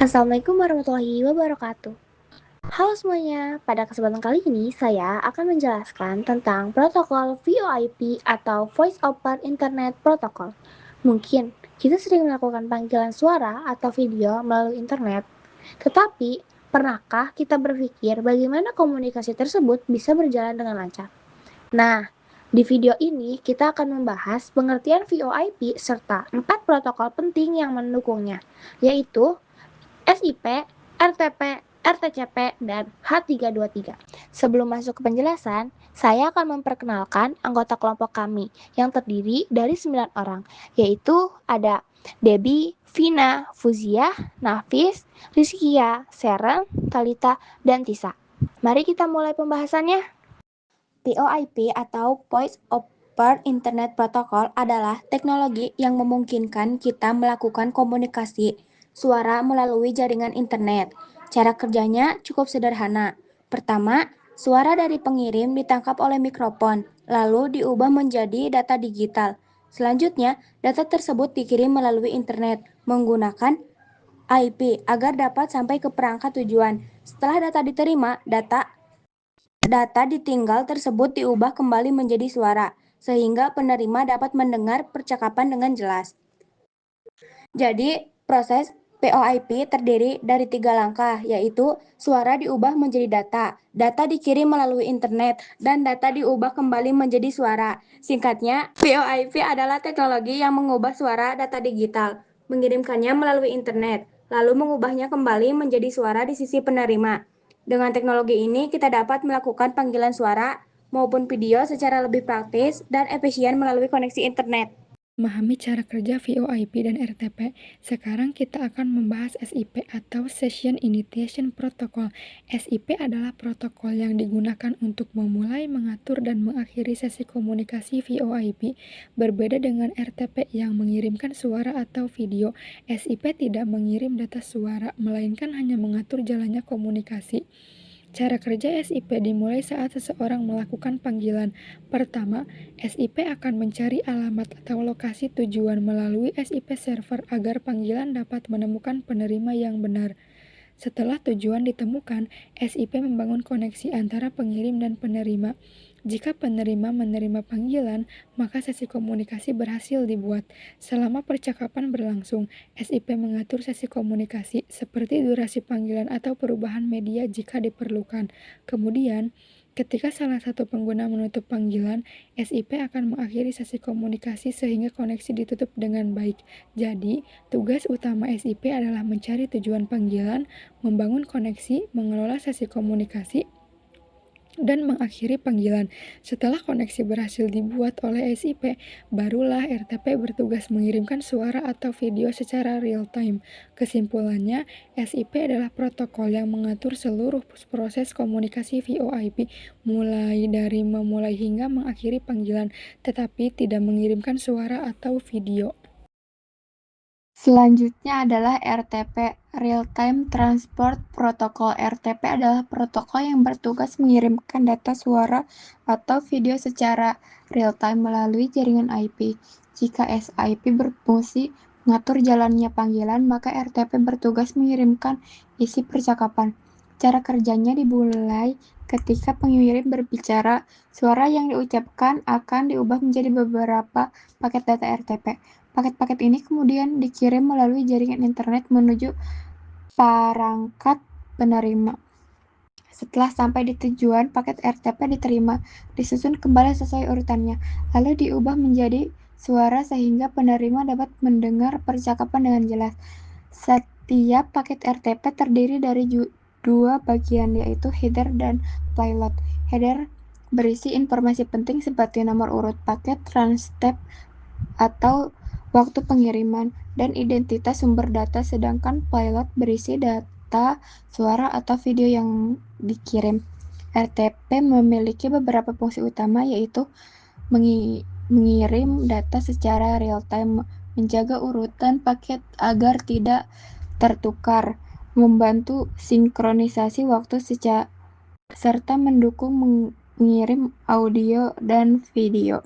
Assalamualaikum warahmatullahi wabarakatuh. Halo semuanya, pada kesempatan kali ini saya akan menjelaskan tentang protokol VoIP atau Voice over Internet Protocol. Mungkin kita sering melakukan panggilan suara atau video melalui internet, tetapi pernahkah kita berpikir bagaimana komunikasi tersebut bisa berjalan dengan lancar? Nah, di video ini kita akan membahas pengertian VoIP serta 4 protokol penting yang mendukungnya, yaitu SIP, RTP, RTCP, dan H323. Sebelum masuk ke penjelasan, saya akan memperkenalkan anggota kelompok kami yang terdiri dari 9 orang, yaitu ada Debbie, Vina, Fuzia, Nafis, Rizkia, Seren, Talita, dan Tisa. Mari kita mulai pembahasannya. VoIP atau Voice over Internet Protocol adalah teknologi yang memungkinkan kita melakukan komunikasi suara melalui jaringan internet. Cara kerjanya cukup sederhana. Pertama, suara dari pengirim ditangkap oleh mikrofon, lalu diubah menjadi data digital. Selanjutnya, data tersebut dikirim melalui internet menggunakan IP agar dapat sampai ke perangkat tujuan. Setelah data diterima, data ditinggal tersebut diubah kembali menjadi suara, sehingga penerima dapat mendengar percakapan dengan jelas. Jadi, proses VoIP terdiri dari 3 langkah, yaitu suara diubah menjadi data dikirim melalui internet, dan data diubah kembali menjadi suara. Singkatnya, VoIP adalah teknologi yang mengubah suara data digital, mengirimkannya melalui internet, lalu mengubahnya kembali menjadi suara di sisi penerima. Dengan teknologi ini, kita dapat melakukan panggilan suara maupun video secara lebih praktis dan efisien melalui koneksi internet. Memahami cara kerja VoIP dan RTP, sekarang kita akan membahas SIP atau Session Initiation Protocol. SIP adalah protokol yang digunakan untuk memulai, mengatur, dan mengakhiri sesi komunikasi VoIP. Berbeda dengan RTP yang mengirimkan suara atau video, SIP tidak mengirim data suara, melainkan hanya mengatur jalannya komunikasi. Cara kerja SIP dimulai saat seseorang melakukan panggilan. Pertama, SIP akan mencari alamat atau lokasi tujuan melalui SIP server agar panggilan dapat menemukan penerima yang benar. Setelah tujuan ditemukan, SIP membangun koneksi antara pengirim dan penerima. Jika penerima menerima panggilan, maka sesi komunikasi berhasil dibuat. Selama percakapan berlangsung, SIP mengatur sesi komunikasi seperti durasi panggilan atau perubahan media jika diperlukan. Kemudian, ketika salah satu pengguna menutup panggilan, SIP akan mengakhiri sesi komunikasi sehingga koneksi ditutup dengan baik. Jadi, tugas utama SIP adalah mencari tujuan panggilan, membangun koneksi, mengelola sesi komunikasi, dan mengakhiri panggilan. Setelah koneksi berhasil dibuat oleh SIP, barulah RTP bertugas mengirimkan suara atau video secara real time. Kesimpulannya, SIP adalah protokol yang mengatur seluruh proses komunikasi VoIP, mulai dari memulai hingga mengakhiri panggilan, tetapi tidak mengirimkan suara atau video. Selanjutnya adalah RTP, Real Time Transport Protocol. RTP adalah protokol yang bertugas mengirimkan data suara atau video secara real time melalui jaringan IP. Jika SIP berfungsi mengatur jalannya panggilan, maka RTP bertugas mengirimkan isi percakapan. Cara kerjanya dimulai ketika pengirim berbicara, suara yang diucapkan akan diubah menjadi beberapa paket data RTP. Paket-paket ini kemudian dikirim melalui jaringan internet menuju perangkat penerima. Setelah sampai di tujuan, paket RTP diterima, disusun kembali sesuai urutannya, lalu diubah menjadi suara sehingga penerima dapat mendengar percakapan dengan jelas. Setiap paket RTP terdiri dari dua bagian, yaitu header dan payload. Header berisi informasi penting seperti nomor urut paket, transtep atau waktu pengiriman, dan identitas sumber data, sedangkan payload berisi data suara atau video yang dikirim. RTP memiliki beberapa fungsi utama, yaitu mengirim data secara real time, menjaga urutan paket agar tidak tertukar, membantu sinkronisasi waktu serta mendukung mengirim audio dan video.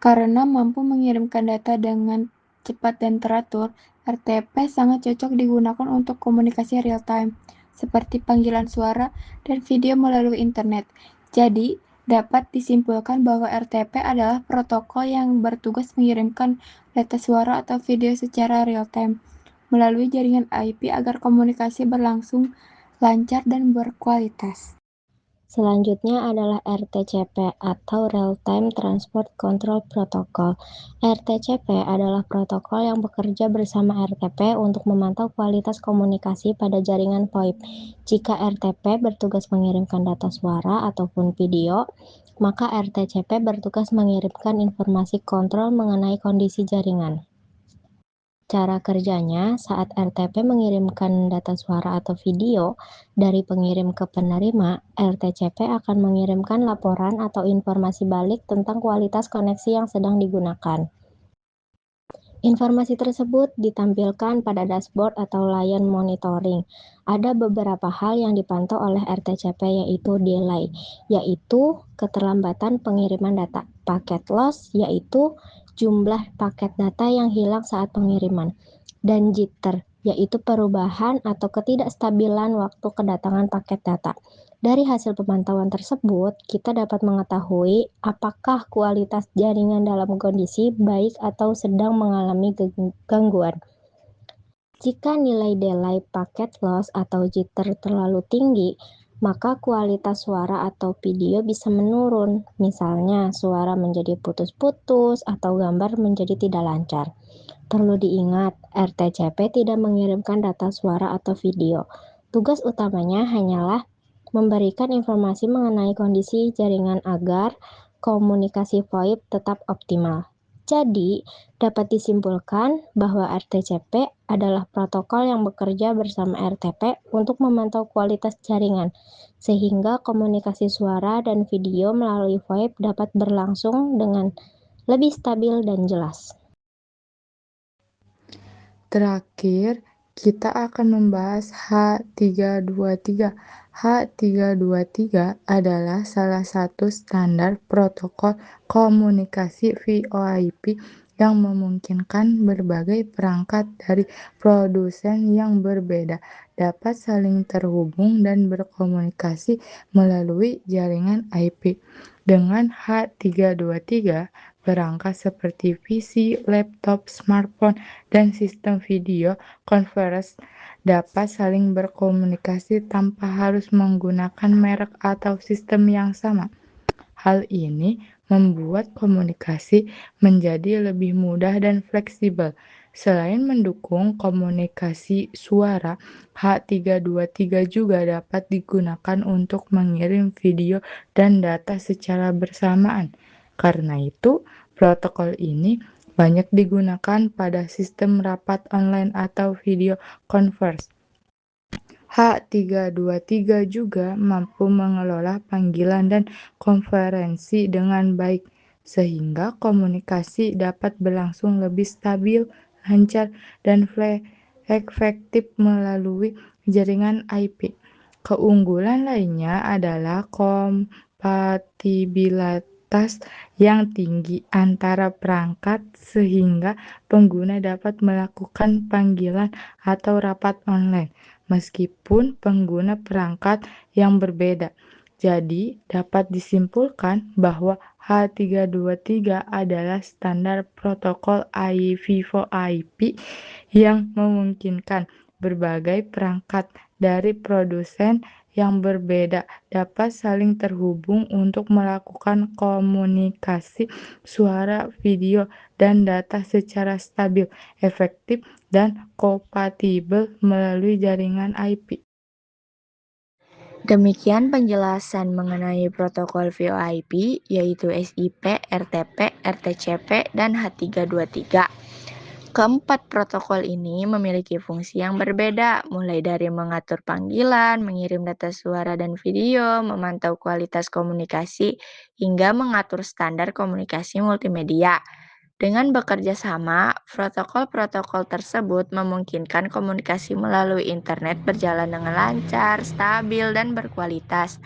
Karena mampu mengirimkan data dengan cepat dan teratur, RTP sangat cocok digunakan untuk komunikasi real-time, seperti panggilan suara dan video melalui internet. Jadi, dapat disimpulkan bahwa RTP adalah protokol yang bertugas mengirimkan data suara atau video secara real-time melalui jaringan IP agar komunikasi berlangsung lancar dan berkualitas. Selanjutnya adalah RTCP atau Real Time Transport Control Protocol. RTCP adalah protokol yang bekerja bersama RTP untuk memantau kualitas komunikasi pada jaringan VoIP. Jika RTP bertugas mengirimkan data suara ataupun video, maka RTCP bertugas mengirimkan informasi kontrol mengenai kondisi jaringan. Cara kerjanya, saat RTP mengirimkan data suara atau video dari pengirim ke penerima, RTCP akan mengirimkan laporan atau informasi balik tentang kualitas koneksi yang sedang digunakan. Informasi tersebut ditampilkan pada dashboard atau layar monitoring. Ada beberapa hal yang dipantau oleh RTCP yaitu delay, yaitu keterlambatan pengiriman data, paket loss, yaitu jumlah paket data yang hilang saat pengiriman, dan jitter, yaitu perubahan atau ketidakstabilan waktu kedatangan paket data. Dari hasil pemantauan tersebut, kita dapat mengetahui apakah kualitas jaringan dalam kondisi baik atau sedang mengalami gangguan. Jika nilai delay, packet loss, atau jitter terlalu tinggi, maka kualitas suara atau video bisa menurun. Misalnya, suara menjadi putus-putus atau gambar menjadi tidak lancar. Perlu diingat, RTCP tidak mengirimkan data suara atau video. Tugas utamanya hanyalah memberikan informasi mengenai kondisi jaringan agar komunikasi VoIP tetap optimal. Jadi, dapat disimpulkan bahwa RTCP adalah protokol yang bekerja bersama RTP untuk memantau kualitas jaringan, sehingga komunikasi suara dan video melalui VoIP dapat berlangsung dengan lebih stabil dan jelas. Terakhir, kita akan membahas H323. H323 adalah salah satu standar protokol komunikasi VoIP yang memungkinkan berbagai perangkat dari produsen yang berbeda dapat saling terhubung dan berkomunikasi melalui jaringan IP. Dengan H323, perangkat seperti PC, laptop, smartphone, dan sistem video conference dapat saling berkomunikasi tanpa harus menggunakan merek atau sistem yang sama. Hal ini membuat komunikasi menjadi lebih mudah dan fleksibel. Selain mendukung komunikasi suara, H323 juga dapat digunakan untuk mengirim video dan data secara bersamaan. Karena itu, protokol ini banyak digunakan pada sistem rapat online atau video conference. H323 juga mampu mengelola panggilan dan konferensi dengan baik, sehingga komunikasi dapat berlangsung lebih stabil, lancar, dan efektif melalui jaringan IP. Keunggulan lainnya adalah kompatibilitas yang tinggi antara perangkat, sehingga pengguna dapat melakukan panggilan atau rapat online meskipun pengguna perangkat yang berbeda. Jadi, dapat disimpulkan bahwa H323 adalah standar protokol VoIP yang memungkinkan berbagai perangkat dari produsen yang berbeda dapat saling terhubung untuk melakukan komunikasi suara, video, dan data secara stabil, efektif, dan kompatibel melalui jaringan IP. Demikian penjelasan mengenai protokol VoIP, yaitu SIP, RTP, RTCP, dan H323. Keempat protokol ini memiliki fungsi yang berbeda, mulai dari mengatur panggilan, mengirim data suara dan video, memantau kualitas komunikasi, hingga mengatur standar komunikasi multimedia. Dengan bekerja sama, protokol-protokol tersebut memungkinkan komunikasi melalui internet berjalan dengan lancar, stabil, dan berkualitas.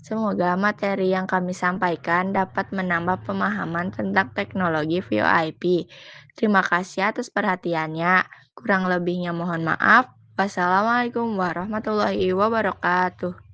Semoga materi yang kami sampaikan dapat menambah pemahaman tentang teknologi VoIP. Terima kasih atas perhatiannya. Kurang lebihnya mohon maaf. Wassalamualaikum warahmatullahi wabarakatuh.